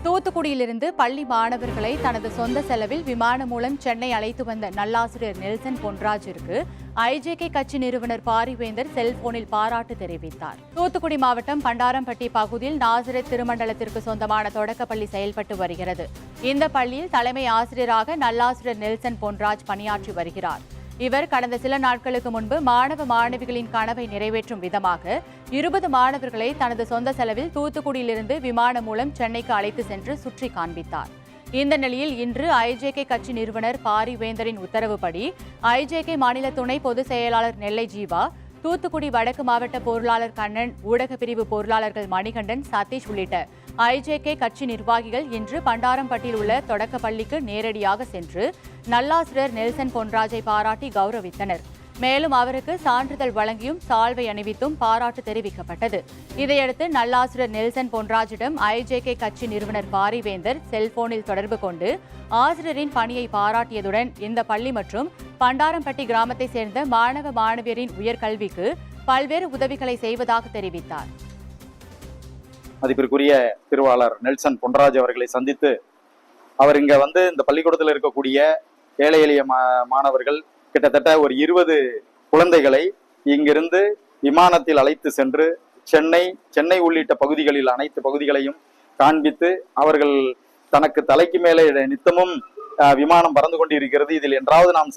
தூத்துக்குடியிலிருந்து பள்ளி மாணவர்களை தனது சொந்த செலவில் விமானம் மூலம் சென்னை அழைத்து வந்த நல்லாசிரியர் நெல்சன் பொன்ராஜிற்கு ஐஜேகே கட்சி நிறுவனர் பாரிவேந்தர் செல்போனில் பாராட்டு தெரிவித்தார். தூத்துக்குடி மாவட்டம் பண்டாரம்பட்டி பகுதியில் நாசரேத் திருமண்டலத்திற்கு சொந்தமான தொடக்கப்பள்ளி செயல்பட்டு வருகிறது. இந்த பள்ளியில் தலைமை ஆசிரியராக நல்லாசிரியர் நெல்சன் பொன்ராஜ் பணியாற்றி வருகிறார். இவர் கடந்த சில நாட்களுக்கு முன்பு மாணவ மாணவிகளின் கனவை நிறைவேற்றும் விதமாக 20 மாணவர்களை தனது சொந்த செலவில் தூத்துக்குடியிலிருந்து விமானம் மூலம் சென்னைக்கு அழைத்து சென்று சுற்றி காண்பித்தார். இந்த நிலையில் இன்று ஐஜேகே கட்சி நிறுவனர் பாரிவேந்தரின் உத்தரவுப்படி ஐஜேகே மாநில துணை பொதுச் செயலாளர் நெல்லை ஜீவா, தூத்துக்குடி வடக்கு மாவட்ட பொருளாளர் கண்ணன், ஊடக பிரிவு பொருளாளர்கள் மணிகண்டன், சதீஷ் உள்ளிட்ட ஐஜேகே கட்சி நிர்வாகிகள் இன்று பண்டாரம்பட்டியில் உள்ள தொடக்க பள்ளிக்கு நேரடியாக சென்று நல்லாசிரியர் நெல்சன் பொன்ராஜை பாராட்டி கௌரவித்தனர். மேலும் அவருக்கு சான்றிதழ் வழங்கியும் சால்வை அணிவித்தும் பாராட்டு தெரிவிக்கப்பட்டது. இதையடுத்து நல்லாசிரியர் நெல்சன் பொன்ராஜிடம் ஐஜேகே கட்சி நிறுவனர் பாரிவேந்தர் செல்போனில் தொடர்பு கொண்டு ஆசிரியரின் பணியை பாராட்டியதுடன் இந்த பள்ளி மற்றும் பண்டாரம்பட்டி கிராமத்தை சேர்ந்த மாணவ மாணவியரின் உயர்கல்விக்கு பல்வேறு உதவிகளை செய்வதாக தெரிவித்தார். மதிப்பிற்குரிய திருவாளர் நெல்சன் பொன்ராஜ் அவர்களை சந்தித்து அவர் இங்க இந்த பள்ளிக்கூடத்தில் இருக்கக்கூடிய ஏழை எளிய மாணவர்கள் கிட்டத்தட்ட ஒரு 20 குழந்தைகளை இங்கிருந்து விமானத்தில் அழைத்து சென்று சென்னை உள்ளிட்ட பகுதிகளில் அனைத்து பகுதிகளையும் காண்பித்து அவர்கள் தனக்கு தலைக்கு மேலே நித்தமும் விமானம் பறந்து கொண்டிருக்கிறது, இதில் என்றாவது நாம்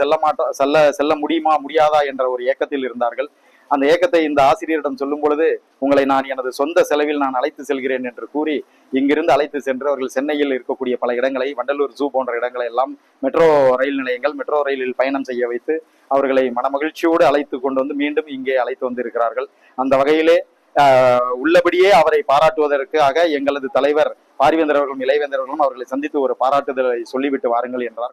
செல்ல முடியுமா முடியாதா என்ற ஒரு ஏக்கத்தில் இருந்தார்கள். அந்த ஏக்கத்தை இந்த ஆசிரியரிடம் சொல்லும் பொழுது, உங்களை நான் எனது சொந்த செலவில் நான் அழைத்து செல்கிறேன் என்று கூறி இங்கிருந்து அழைத்து சென்று அவர்கள் சென்னையில் இருக்கக்கூடிய பல இடங்களை, வண்டலூர் ஜூ போன்ற இடங்களை எல்லாம் மெட்ரோ ரயில் நிலையங்கள், மெட்ரோ ரயிலில் பயணம் செய்ய வைத்து அவர்களை மனமகிழ்ச்சியோடு அழைத்து கொண்டு மீண்டும் இங்கே அழைத்து வந்திருக்கிறார்கள். அந்த வகையிலே உள்ளபடியே அவரை பாராட்டுவதற்காக எங்களது தலைவர் பாரிவேந்தர் அவர்களும் இளைவேந்தர் அவர்களும் அவர்களை சந்தித்து ஒரு பாராட்டுதலை சொல்லிவிட்டு வாருங்கள் என்றார்.